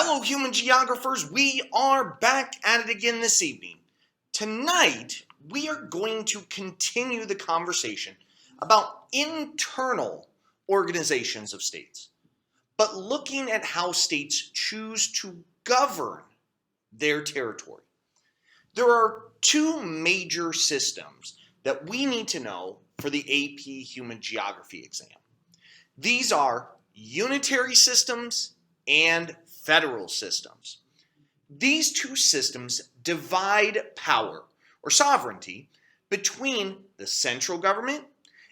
Hello, human geographers. We are back at it again this evening. Tonight, we are going to continue the conversation about internal organizations of states, but looking at how states choose to govern their territory. There are two major systems that we need to know for the AP Human Geography exam. These are unitary systems and federal systems. These two systems divide power or sovereignty between the central government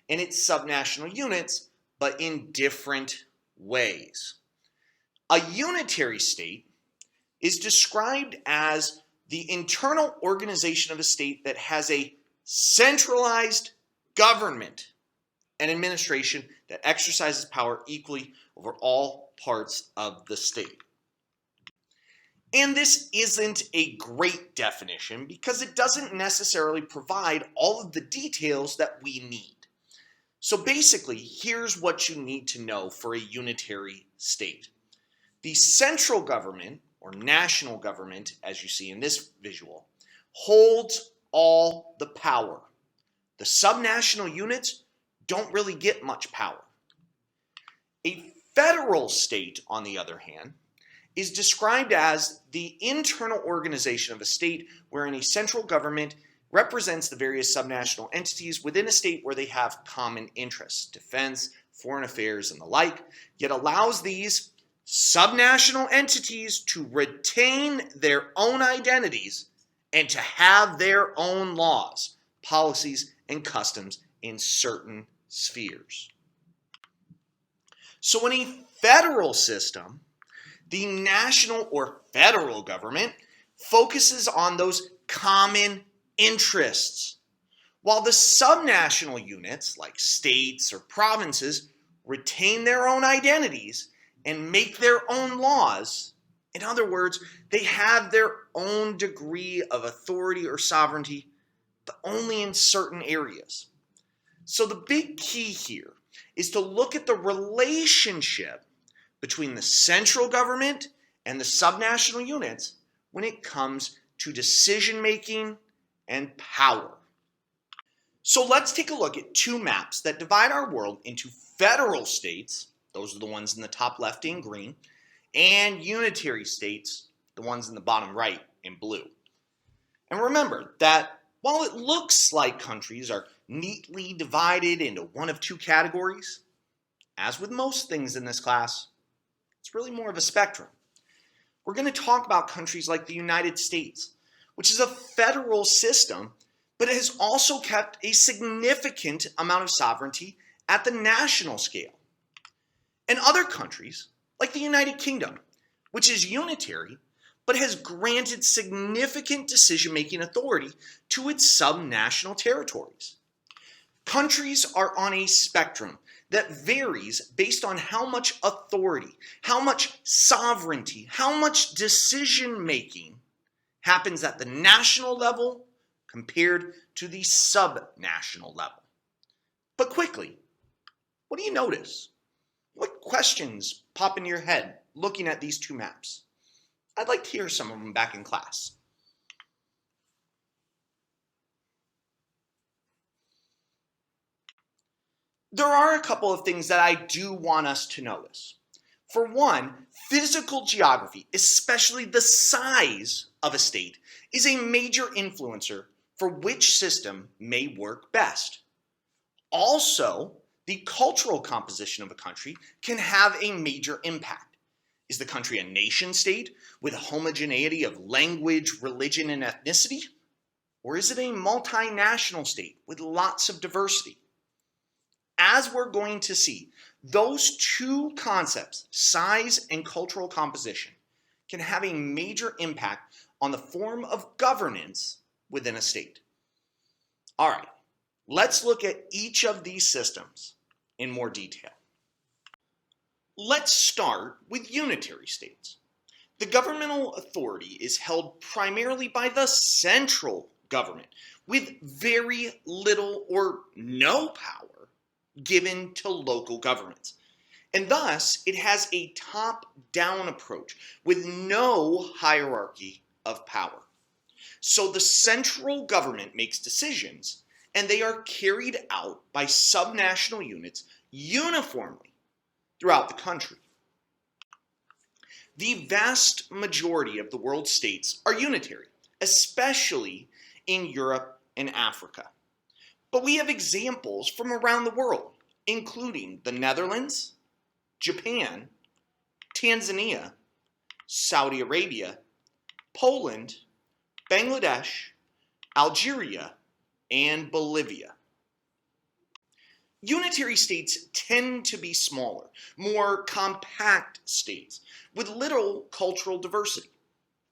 and its subnational units, but in different ways. A unitary state is described as the internal organization of a state that has a centralized government and administration that exercises power equally over all parts of the state. And this isn't a great definition because it doesn't necessarily provide all of the details that we need. So basically, here's what you need to know for a unitary state. The central government, or national government, as you see in this visual, holds all the power. The subnational units don't really get much power. A federal state, on the other hand, is described as the internal organization of a state wherein a central government represents the various subnational entities within a state where they have common interests, defense, foreign affairs, and the like, yet allows these subnational entities to retain their own identities and to have their own laws, policies, and customs in certain spheres. So in a federal system, the national or federal government focuses on those common interests, while the subnational units, like states or provinces, retain their own identities and make their own laws. In other words, they have their own degree of authority or sovereignty, but only in certain areas. So the big key here is to look at the relationship between the central government and the subnational units when it comes to decision making and power. So let's take a look at two maps that divide our world into federal states, those are the ones in the top left in green, and unitary states, the ones in the bottom right in blue. And remember that while it looks like countries are neatly divided into one of two categories, as with most things in this class, it's really more of a spectrum. We're going to talk about countries like the United States, which is a federal system, but it has also kept a significant amount of sovereignty at the national scale. And other countries, like the United Kingdom, which is unitary, but has granted significant decision-making authority to its subnational territories. Countries are on a spectrum that varies based on how much authority, how much sovereignty, how much decision-making happens at the national level compared to the subnational level. But quickly, what do you notice? What questions pop into your head looking at these two maps? I'd like to hear some of them back in class. There are a couple of things that I do want us to notice. For one, physical geography, especially the size of a state, is a major influencer for which system may work best. Also, the cultural composition of a country can have a major impact. Is the country a nation state with a homogeneity of language, religion, and ethnicity? Or is it a multinational state with lots of diversity? As we're going to see, those two concepts, size and cultural composition, can have a major impact on the form of governance within a state. All right, let's look at each of these systems in more detail. Let's start with unitary states. The governmental authority is held primarily by the central government, with very little or no power given to local governments. And thus, it has a top-down approach with no hierarchy of power. So the central government makes decisions, and they are carried out by subnational units uniformly throughout the country. The vast majority of the world's states are unitary, especially in Europe and Africa. But we have examples from around the world, including the Netherlands, Japan, Tanzania, Saudi Arabia, Poland, Bangladesh, Algeria, and Bolivia. Unitary states tend to be smaller, more compact states with little cultural diversity.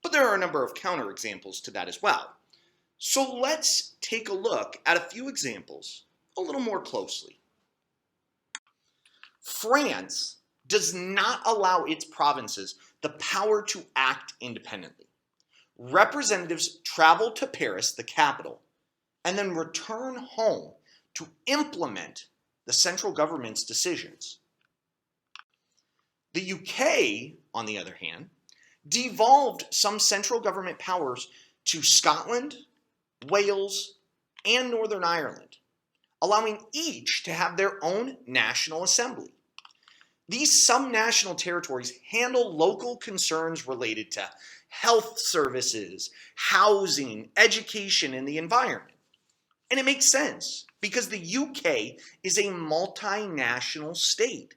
But there are a number of counterexamples to that as well. So let's take a look at a few examples a little more closely. France does not allow its provinces the power to act independently. Representatives travel to Paris, the capital, and then return home to implement the central government's decisions. The UK, on the other hand, devolved some central government powers to Scotland, Wales, and Northern Ireland, allowing each to have their own national assembly. These subnational territories handle local concerns related to health services, housing, education, and the environment. And it makes sense because the UK is a multinational state.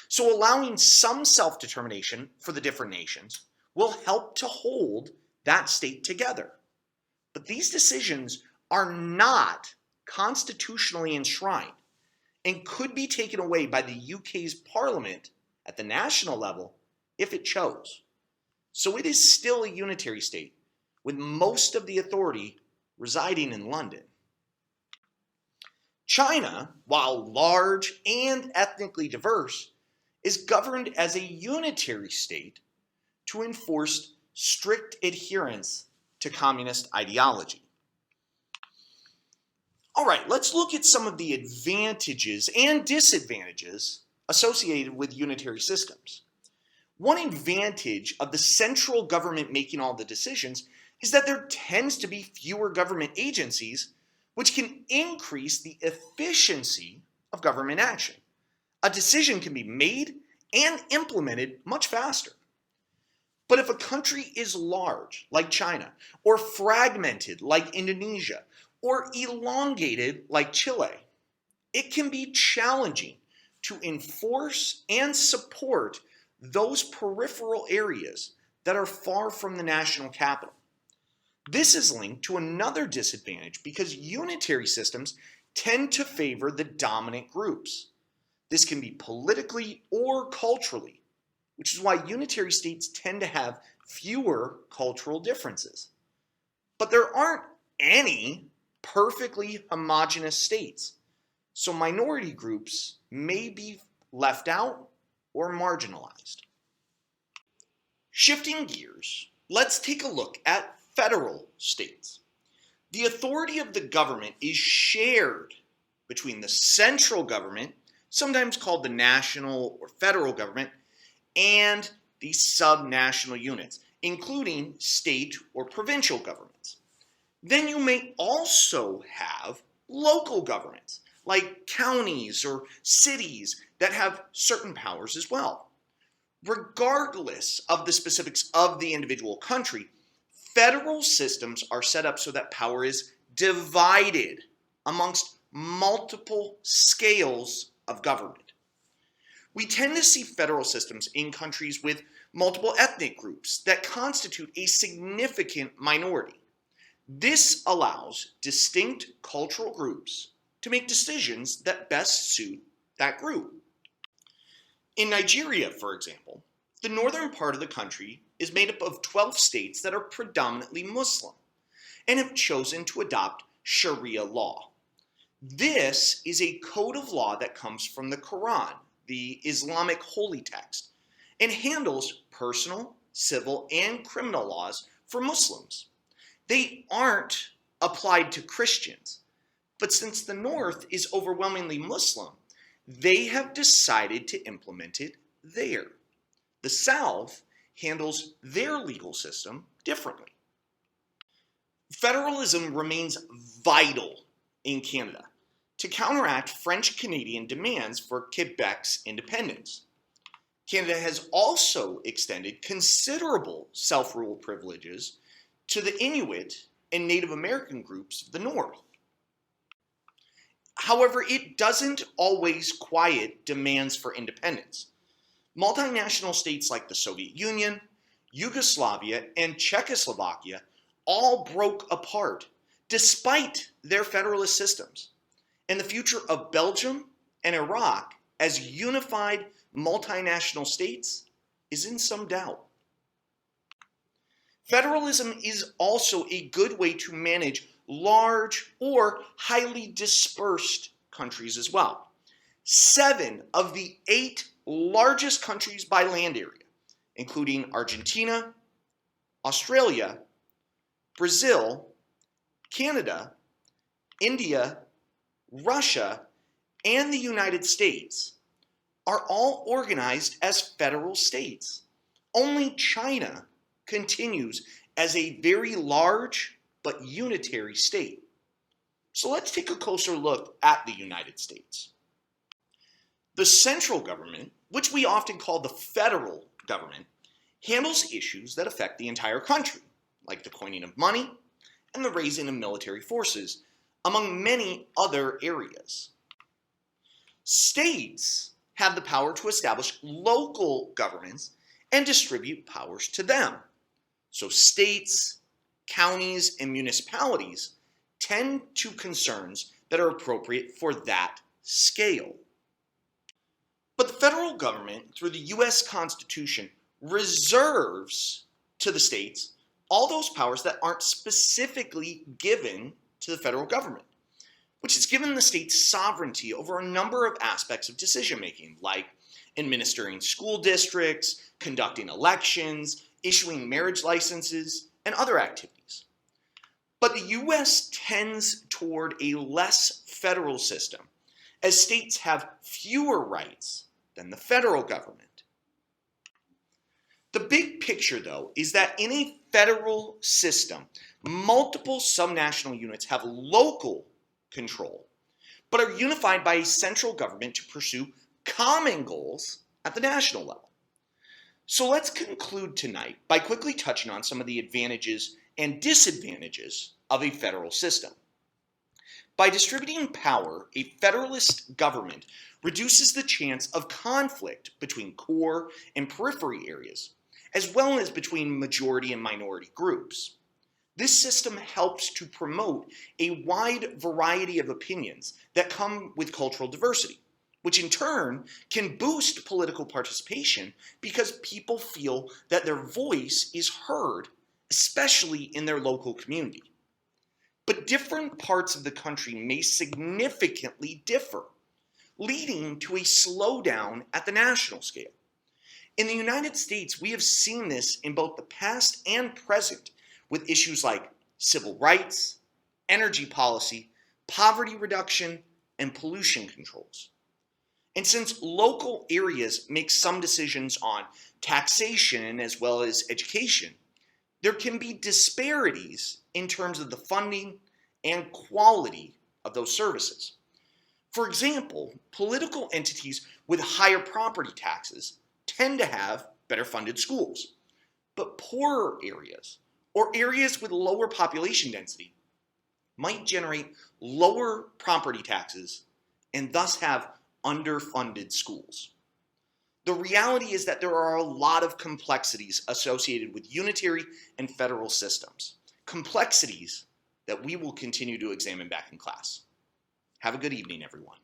So allowing some self-determination for the different nations will help to hold that state together. But these decisions are not constitutionally enshrined and could be taken away by the UK's parliament at the national level if it chose. So it is still a unitary state, with most of the authority residing in London. China, while large and ethnically diverse, is governed as a unitary state to enforce strict adherence to communist ideology. All right, let's look at some of the advantages and disadvantages associated with unitary systems. One advantage of the central government making all the decisions is that there tends to be fewer government agencies, which can increase the efficiency of government action. A decision can be made and implemented much faster. But if a country is large, like China, or fragmented, like Indonesia, or elongated, like Chile, it can be challenging to enforce and support those peripheral areas that are far from the national capital. This is linked to another disadvantage because unitary systems tend to favor the dominant groups. This can be politically or culturally, which is why unitary states tend to have fewer cultural differences. But there aren't any perfectly homogeneous states, so minority groups may be left out or marginalized. Shifting gears, let's take a look at federal states. The authority of the government is shared between the central government, sometimes called the national or federal government, and the subnational units, including state or provincial governments. Then you may also have local governments, like counties or cities that have certain powers as well. Regardless of the specifics of the individual country, federal systems are set up so that power is divided amongst multiple scales of government. We tend to see federal systems in countries with multiple ethnic groups that constitute a significant minority. This allows distinct cultural groups to make decisions that best suit that group. In Nigeria, for example, the northern part of the country is made up of 12 states that are predominantly Muslim and have chosen to adopt Sharia law. This is a code of law that comes from the Quran, the Islamic holy text, and handles personal, civil, and criminal laws for Muslims. They aren't applied to Christians, but since the North is overwhelmingly Muslim, they have decided to implement it there. The South handles their legal system differently. Federalism remains vital in Canada to counteract French-Canadian demands for Quebec's independence. Canada has also extended considerable self-rule privileges to the Inuit and Native American groups of the North. However, it doesn't always quiet demands for independence. Multinational states like the Soviet Union, Yugoslavia, and Czechoslovakia all broke apart despite their federalist systems. And the future of Belgium and Iraq as unified multinational states is in some doubt. Federalism is also a good way to manage large or highly dispersed countries as well. 7 of the 8 largest countries by land area, including Argentina, Australia, Brazil, Canada, India, Russia, and the United States, are all organized as federal states. Only China continues as a very large but unitary state. So let's take a closer look at the United States. The central government, which we often call the federal government, handles issues that affect the entire country, like the coining of money and the raising of military forces, among many other areas. States have the power to establish local governments and distribute powers to them. So states, counties, and municipalities tend to concerns that are appropriate for that scale. But the federal government, through the U.S. Constitution, reserves to the states all those powers that aren't specifically given to the federal government, which has given the states sovereignty over a number of aspects of decision-making, like administering school districts, conducting elections, issuing marriage licenses, and other activities. But the U.S. tends toward a less federal system, as states have fewer rights than the federal government. The big picture, though, is that in a federal system, multiple subnational units have local control, but are unified by a central government to pursue common goals at the national level. So let's conclude tonight by quickly touching on some of the advantages and disadvantages of a federal system. By distributing power, a federalist government reduces the chance of conflict between core and periphery areas, as well as between majority and minority groups. This system helps to promote a wide variety of opinions that come with cultural diversity, which in turn can boost political participation because people feel that their voice is heard, especially in their local community. But different parts of the country may significantly differ, leading to a slowdown at the national scale. In the United States, we have seen this in both the past and present with issues like civil rights, energy policy, poverty reduction, and pollution controls. And since local areas make some decisions on taxation as well as education, there can be disparities in terms of the funding and quality of those services. For example, political entities with higher property taxes tend to have better funded schools, but poorer areas or areas with lower population density might generate lower property taxes and thus have underfunded schools. The reality is that there are a lot of complexities associated with unitary and federal systems, complexities that we will continue to examine back in class. Have a good evening, everyone.